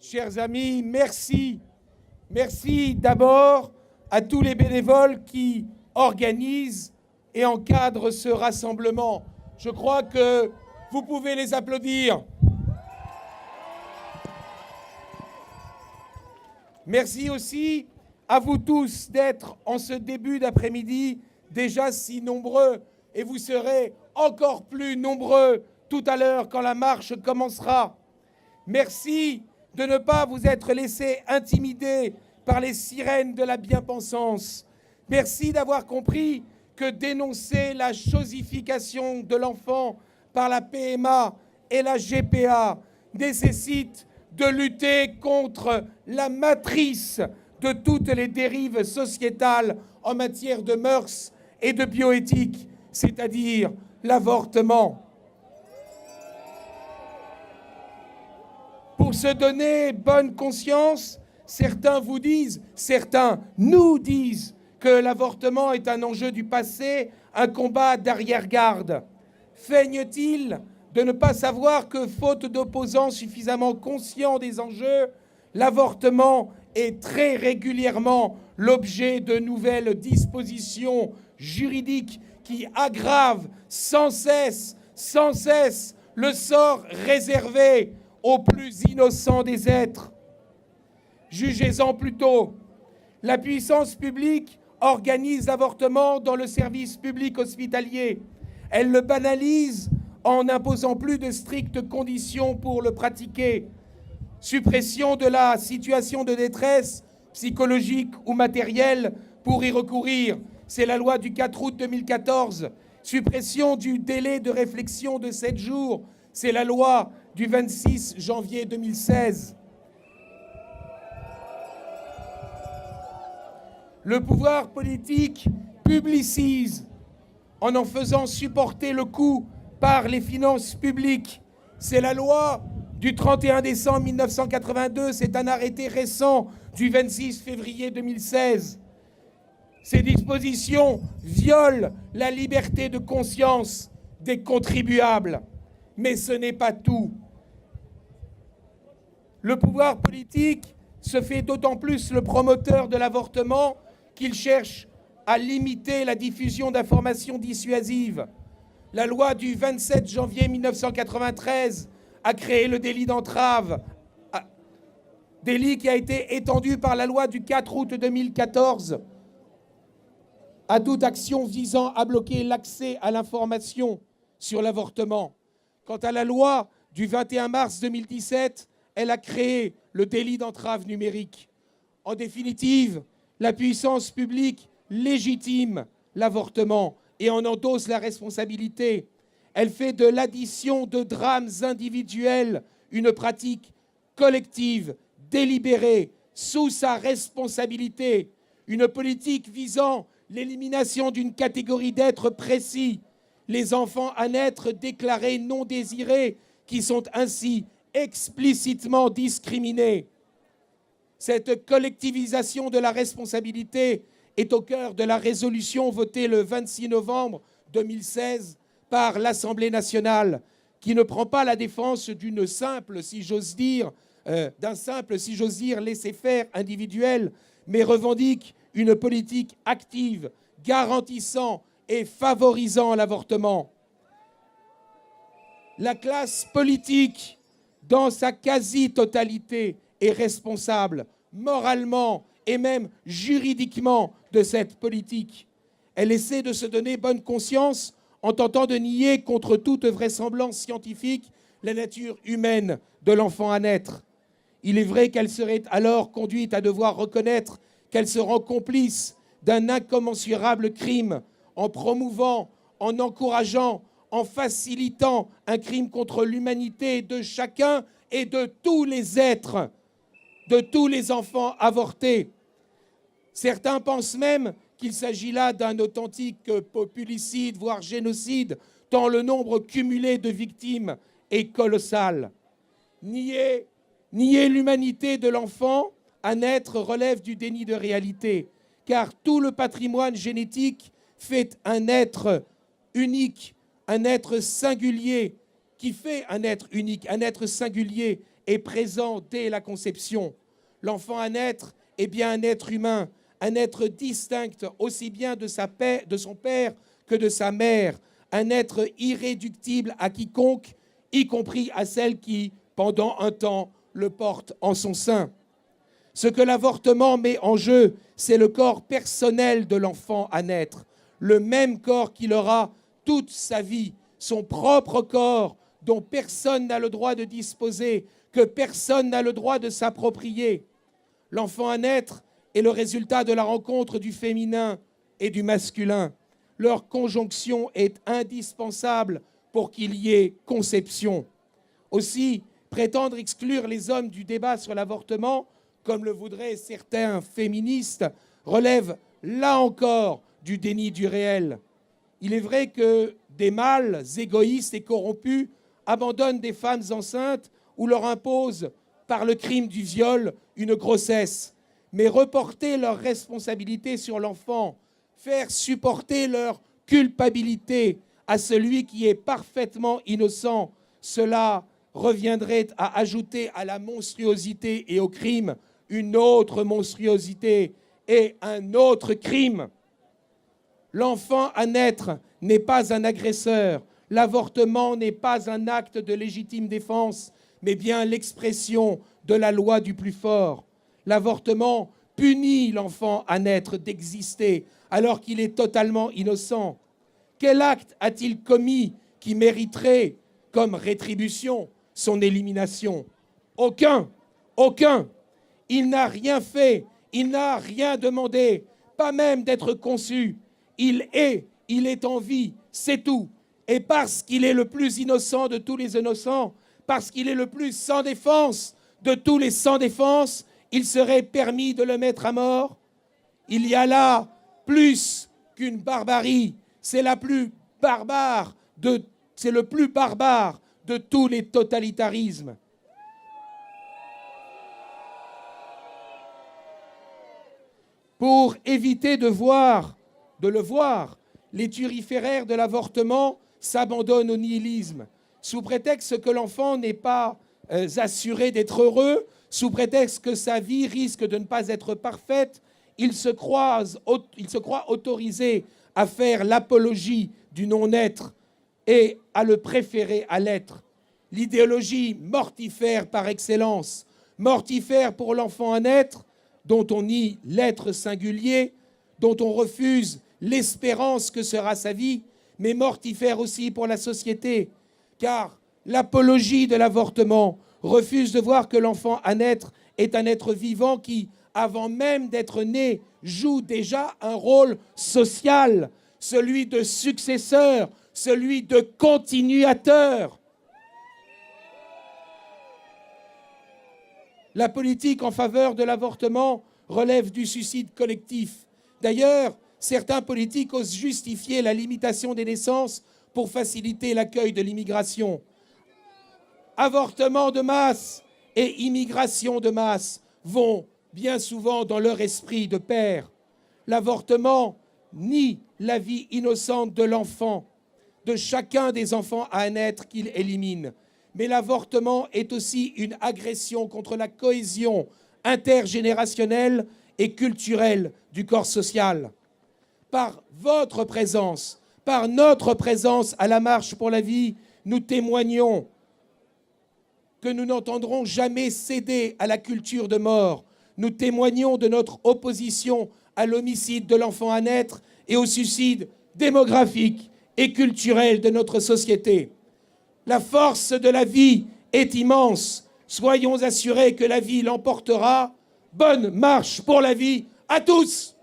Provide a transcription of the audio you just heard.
Chers amis, merci. Merci d'abord à tous les bénévoles qui organisent et encadrent ce rassemblement. Je crois que vous pouvez les applaudir. Merci aussi à vous tous d'être en ce début d'après-midi déjà si nombreux, et vous serez encore plus nombreux tout à l'heure quand la marche commencera. Merci de ne pas vous être laissé intimider par les sirènes de la bien-pensance. Merci d'avoir compris que dénoncer la chosification de l'enfant par la PMA et la GPA nécessite de lutter contre la matrice de toutes les dérives sociétales en matière de mœurs et de bioéthique, c'est-à-dire l'avortement. Pour se donner bonne conscience, certains vous disent, certains nous disent que l'avortement est un enjeu du passé, un combat d'arrière-garde. Feignent-ils de ne pas savoir que, faute d'opposants suffisamment conscients des enjeux, l'avortement est très régulièrement l'objet de nouvelles dispositions juridiques qui aggravent sans cesse le sort réservé aux plus innocents des êtres. Jugez-en plutôt. La puissance publique organise l'avortement dans le service public hospitalier. Elle le banalise en n'imposant plus de strictes conditions pour le pratiquer. Suppression de la situation de détresse psychologique ou matérielle pour y recourir. C'est la loi du 4 août 2014. Suppression du délai de réflexion de 7 jours. C'est la loi du 26 janvier 2016. Le pouvoir politique publicise en faisant supporter le coût par les finances publiques. C'est la loi du 31 décembre 1982, c'est un arrêté récent du 26 février 2016. Ces dispositions violent la liberté de conscience des contribuables. Mais ce n'est pas tout. Le pouvoir politique se fait d'autant plus le promoteur de l'avortement qu'il cherche à limiter la diffusion d'informations dissuasives. La loi du 27 janvier 1993 a créé le délit d'entrave, délit qui a été étendu par la loi du 4 août 2014 à toute action visant à bloquer l'accès à l'information sur l'avortement. Quant à la loi du 21 mars 2017, elle a créé le délit d'entrave numérique. En définitive, la puissance publique légitime l'avortement et en endosse la responsabilité. Elle fait de l'addition de drames individuels une pratique collective, délibérée, sous sa responsabilité, une politique visant l'élimination d'une catégorie d'êtres précis, les enfants à naître déclarés non désirés, qui sont ainsi explicitement discriminés. Cette collectivisation de la responsabilité est au cœur de la résolution votée le 26 novembre 2016 par l'Assemblée nationale, qui ne prend pas la défense d'un simple, si j'ose dire, laisser-faire individuel, mais revendique une politique active, garantissant et favorisant l'avortement. La classe politique, dans sa quasi-totalité, est responsable, moralement et même juridiquement, de cette politique. Elle essaie de se donner bonne conscience en tentant de nier contre toute vraisemblance scientifique la nature humaine de l'enfant à naître. Il est vrai qu'elle serait alors conduite à devoir reconnaître qu'elle se rend complice d'un incommensurable crime en promouvant, en encourageant, en facilitant un crime contre l'humanité de chacun et de tous les êtres, de tous les enfants avortés. Certains pensent même qu'il s'agit là d'un authentique populicide, voire génocide, tant le nombre cumulé de victimes est colossal. Nier l'humanité de l'enfant à naître relève du déni de réalité, car tout le patrimoine génétique fait un être unique, un être singulier, qui fait un être unique, un être singulier est présent dès la conception. L'enfant à naître est bien un être humain, un être distinct aussi bien de son père que de sa mère, un être irréductible à quiconque, y compris à celle qui, pendant un temps, le porte en son sein. Ce que l'avortement met en jeu, c'est le corps personnel de l'enfant à naître, le même corps qu'il aura toute sa vie, son propre corps dont personne n'a le droit de disposer, que personne n'a le droit de s'approprier. L'enfant à naître est le résultat de la rencontre du féminin et du masculin. Leur conjonction est indispensable pour qu'il y ait conception. Aussi, prétendre exclure les hommes du débat sur l'avortement, comme le voudraient certains féministes, relève là encore du déni du réel. Il est vrai que des mâles égoïstes et corrompus abandonnent des femmes enceintes ou leur imposent, par le crime du viol, une grossesse. Mais reporter leur responsabilité sur l'enfant, faire supporter leur culpabilité à celui qui est parfaitement innocent, cela reviendrait à ajouter à la monstruosité et au crime une autre monstruosité et un autre crime. L'enfant à naître n'est pas un agresseur. L'avortement n'est pas un acte de légitime défense, mais bien l'expression de la loi du plus fort. L'avortement punit l'enfant à naître d'exister alors qu'il est totalement innocent. Quel acte a-t-il commis qui mériterait, comme rétribution, son élimination? Aucun, aucun. Il n'a rien fait, il n'a rien demandé, pas même d'être conçu. Il est en vie, c'est tout. Et parce qu'il est le plus innocent de tous les innocents, parce qu'il est le plus sans défense de tous les sans défense, il serait permis de le mettre à mort. Il y a là plus qu'une barbarie, c'est le plus barbare de tous les totalitarismes. Pour éviter de le voir, les turiféraires de l'avortement s'abandonnent au nihilisme, sous prétexte que l'enfant n'est pas assuré d'être heureux, sous prétexte que sa vie risque de ne pas être parfaite. Il se croit autorisé à faire l'apologie du non-être et à le préférer à l'être. L'idéologie mortifère par excellence, mortifère pour l'enfant à naître, dont on nie l'être singulier, dont on refuse l'espérance que sera sa vie, mais mortifère aussi pour la société, car l'apologie de l'avortement refuse de voir que l'enfant à naître est un être vivant qui, avant même d'être né, joue déjà un rôle social, celui de successeur, celui de continuateur. La politique en faveur de l'avortement relève du suicide collectif. D'ailleurs, certains politiques osent justifier la limitation des naissances pour faciliter l'accueil de l'immigration. Avortement de masse et immigration de masse vont bien souvent dans leur esprit de pair. L'avortement nie la vie innocente de l'enfant, de chacun des enfants à naître qu'il élimine. Mais l'avortement est aussi une agression contre la cohésion intergénérationnelle et culturelle du corps social. Par votre présence, par notre présence à la Marche pour la vie, nous témoignons que nous n'entendrons jamais céder à la culture de mort. Nous témoignons de notre opposition à l'homicide de l'enfant à naître et au suicide démographique et culturel de notre société. La force de la vie est immense. Soyons assurés que la vie l'emportera. Bonne marche pour la vie à tous!